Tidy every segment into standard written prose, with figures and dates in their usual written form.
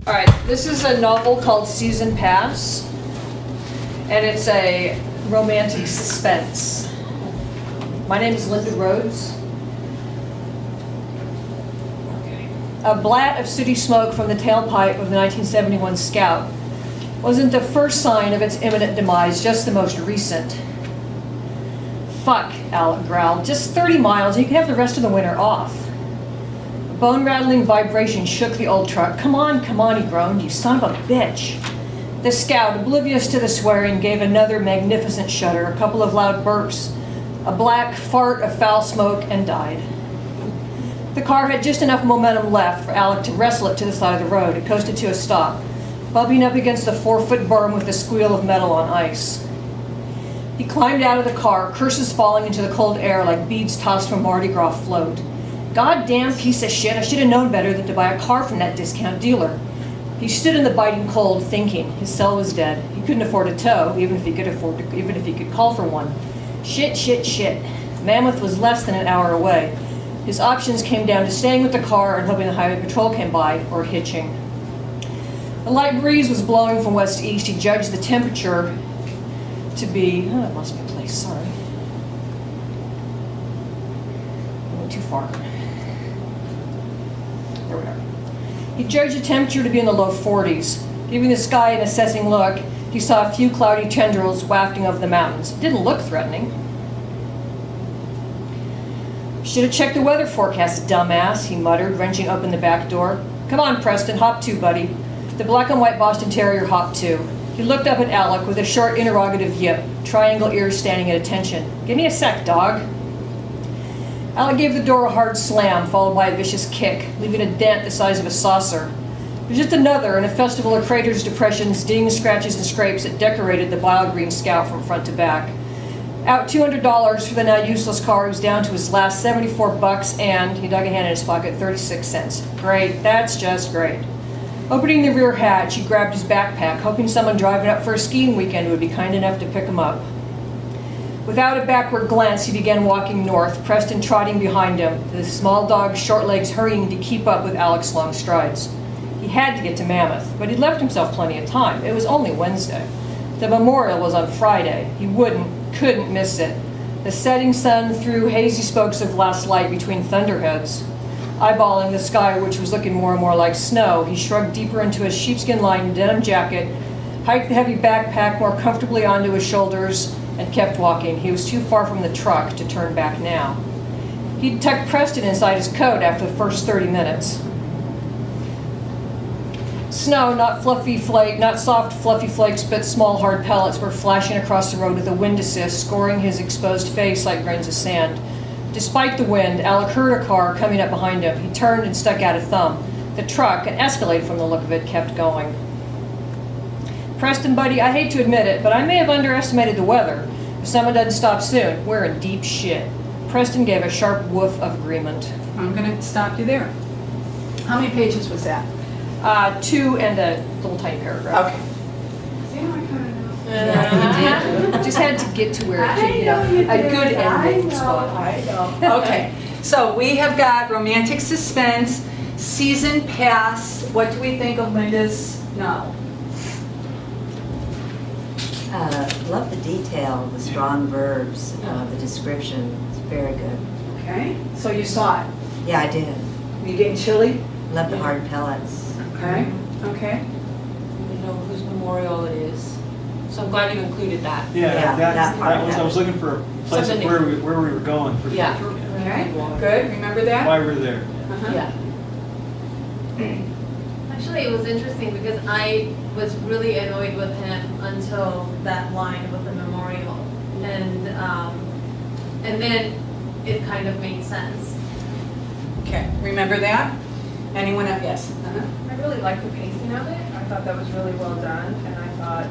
All right, this is a novel called Season Pass, and it's a romantic suspense. My name is Linda Rhodes. A blat of sooty smoke from the tailpipe of the 1971 Scout wasn't the first sign of its imminent demise, just the most recent. Fuck, Alec growled. Just 30 miles and you can have the rest of the winter off. A bone-rattling vibration shook the old truck. Come on, he groaned. You son of a bitch. The Scout, oblivious to the swearing, gave another magnificent shudder, a couple of loud burps, a black fart of foul smoke, and died. The car had just enough momentum left for Alec to wrestle it to the side of the road. It coasted to a stop, bumping up against the 4-foot berm with a squeal of metal on ice. He climbed out of the car, curses falling into the cold air like beads tossed from Mardi Gras float. Goddamn piece of shit, I should have known better than to buy a car from that discount dealer. He stood in the biting cold, thinking. His cell was dead. He couldn't afford a tow, even if he could call for one. Shit. Mammoth was less than an hour away. His options came down to staying with the car and hoping the highway patrol came by, or hitching. A light breeze was blowing from west-east. He judged the temperature to be... Oh, I lost my place, sorry. I went too far. There we are. He judged the temperature to be in the low 40s. Giving the sky an assessing look, he saw a few cloudy tendrils wafting over the mountains. It didn't look threatening. Should have checked the weather forecast, dumbass, he muttered, wrenching open the back door. Come on, Preston, hop to, buddy. The black and white Boston Terrier hopped to. He looked up at Alec with a short interrogative yip, triangle ears standing at attention. Give me a sec, dog. Alec gave the door a hard slam, followed by a vicious kick, leaving a dent the size of a saucer. There's just another in a festival of craters, depressions, dings, scratches, and scrapes that decorated the bile green Scout from front to back. Out $200 for the now useless car, he was down to his last $74 and, he dug a hand in his pocket, 36 cents. Great, that's just great. Opening the rear hatch, he grabbed his backpack, hoping someone driving up for a skiing weekend would be kind enough to pick him up. Without a backward glance, he began walking north, Preston trotting behind him, the small dog's short legs hurrying to keep up with Alec's long strides. He had to get to Mammoth, but he'd left himself plenty of time. It was only Wednesday. The memorial was on Friday. He couldn't miss it. The setting sun threw hazy spokes of last light between thunderheads. Eyeballing the sky, which was looking more and more like snow, he shrugged deeper into his sheepskin-lined denim jacket, hiked the heavy backpack more comfortably onto his shoulders, and kept walking. He was too far from the truck to turn back now. He'd tucked Preston inside his coat after the first 30 minutes. Snow, not soft, fluffy flakes, but small, hard pellets, were flashing across the road with a wind assist, scoring his exposed face like grains of sand. Despite the wind, Alec heard a car coming up behind him. He turned and stuck out a thumb. The truck, an Escalade from the look of it, kept going. Preston, buddy, I hate to admit it, but I may have underestimated the weather. If someone doesn't stop soon, we're in deep shit. Preston gave a sharp woof of agreement. I'm going to stop you there. How many pages was that? 2 and a little tiny paragraph. Okay. See how I kind of know? Yeah, you did. Just had to get to where it could, a good ending spot. I know. Okay. So we have got Romantic Suspense, Season Pass. What do we think of Linda's novel? Love the detail, the strong verbs, the description. It's very good. Okay. So you saw it. Yeah, I did. You getting chilly? Love the hard pellets. Okay. Okay. We know whose memorial it is. So I'm glad you included that. Yeah, that part, I was looking for a place of where we were going. For Yeah. Okay. Good. Remember that? Why we're there. Uh-huh. Yeah. Actually, it was interesting because I was really annoyed with him until that line with the memorial, and then it kind of made sense. Okay. Remember that? Anyone else? Yes. Uh-huh. I really liked the pacing of it. I thought that was really well done, and I thought,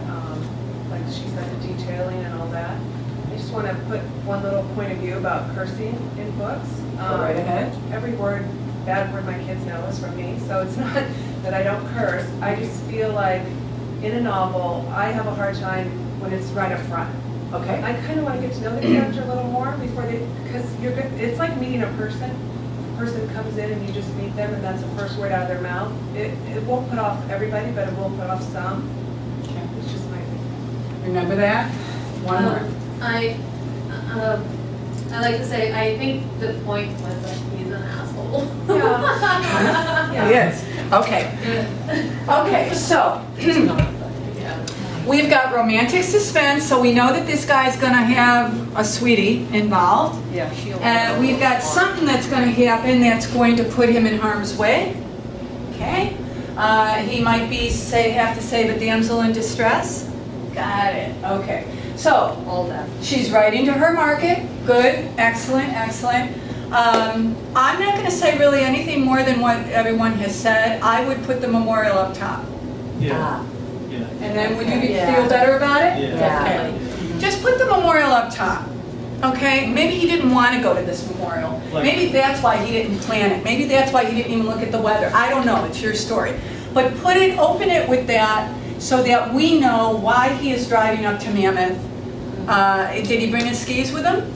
like she said, the detailing and all that. I just want to put one little point of view about cursing in books. Go right ahead. Every bad word my kids know is from me, so it's not that I don't curse. I just feel like in a novel, I have a hard time when it's right up front. Okay. I kind of want to get to know the character a little more before they, because you're good. It's like meeting a person. person comes in and you just meet them and that's the first word out of their mouth, it won't put off everybody, but it will put off some. It's just my opinion. Remember that? One more. I like to say, I think the point was that he's an asshole. He is. Okay. Okay, so we've got romantic suspense, so we know that this guy's gonna have a sweetie involved. Yeah, she'll. And we've got something that's gonna happen that's going to put him in harm's way. Okay? He might be, have to save a damsel in distress. Got it. Okay. So, All that. she's writing to her market. Good, excellent, excellent. I'm not going to say really anything more than what everyone has said. I would put the memorial up top. Yeah, Ah, yeah. And then would you Yeah. feel better about it? Yeah. Okay. Just put the memorial up top. Okay? Maybe he didn't want to go to this memorial. Like- Maybe that's why he didn't plan it. Maybe that's why he didn't even look at the weather. I don't know. It's your story. But open it with that so that we know why he is driving up to Mammoth. Did he bring his skis with him?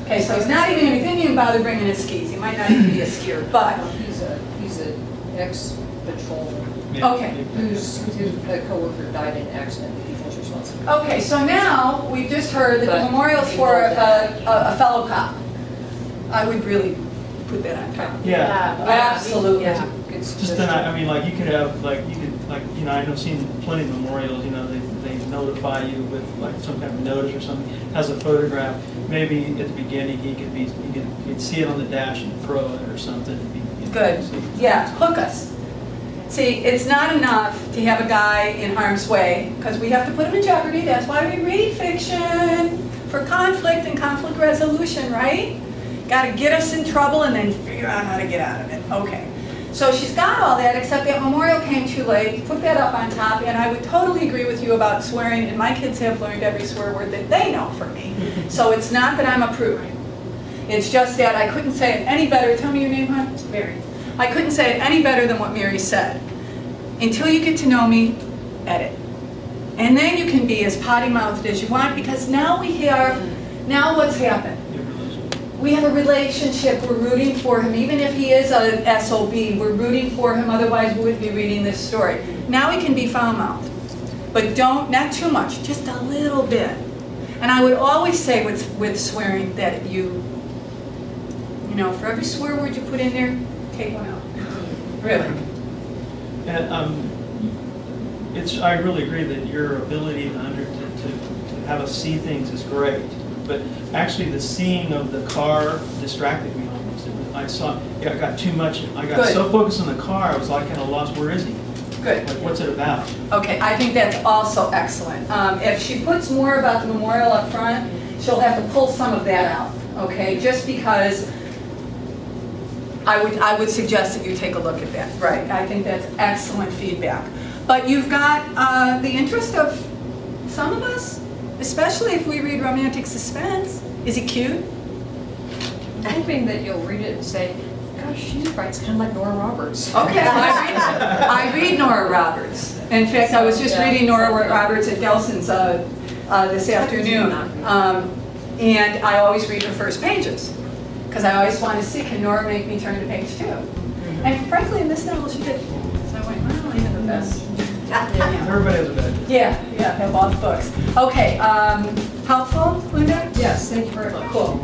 Okay, so he's not even, he didn't even bother bringing his skis. He might not even be a skier, but, He's an ex-patrolman Yeah. Okay. whose coworker died in an accident that he feels responsible. okay, so now we've just heard that the But- memorial's for a fellow cop. I would really put that on top. Yeah. Absolutely. Yeah. Good Just suggestion. then, I mean, like, you could have, like, you know, I've seen plenty of memorials, you know, they notify you with, like, some kind of notice or something, has a photograph. Maybe at the beginning, he'd see it on the dash and throw it or something. Good. Yeah, hook us. See, it's not enough to have a guy in harm's way, because we have to put him in jeopardy. That's why we read fiction, for conflict and conflict resolution, right? Got to get us in trouble and then figure out how to get out of it. Okay. So she's got all that, except that memorial came too late. Put that up on top, and I would totally agree with you about swearing, and my kids have learned every swear word that they know from me. So it's not that I'm approving. It's just that I couldn't say it any better. Tell me your name, hon? Mary. I couldn't say it any better than what Mary said. Until you get to know me, edit. And then you can be as potty-mouthed as you want, because now what's happened? We have a relationship, we're rooting for him, even if he is a SOB, we're rooting for him, otherwise we wouldn't be reading this story. Now he can be foul-mouthed, but not too much, just a little bit. And I would always say with swearing that you know, for every swear word you put in there, take one out. Really. And I really agree that your ability to have us see things is great. But actually, the seeing of the car distracted me almost. I got too much. I got Good. so focused on the car, I was like kind of lost. Where is he? Good. Like, what's it about? Okay, I think that's also excellent. If she puts more about the memorial up front, she'll have to pull some of that out, okay? Just because I would suggest that you take a look at that. Right, I think that's excellent feedback. But you've got the interest of some of us, especially if we read romantic suspense. Is he cute? I'm hoping that you'll read it and say, gosh, she writes kind of like Nora Roberts. Okay, I read Nora Roberts. In fact, I was just reading Nora Roberts at Gelson's this afternoon. And I always read her first pages, because I always want to see, can Nora make me turn to page 2? And frankly, in this novel, she did. So I went, well, even the best. Everybody has a bad day. Yeah, have all the books. Okay, helpful, Linda? Yes, thank you very much. Cool.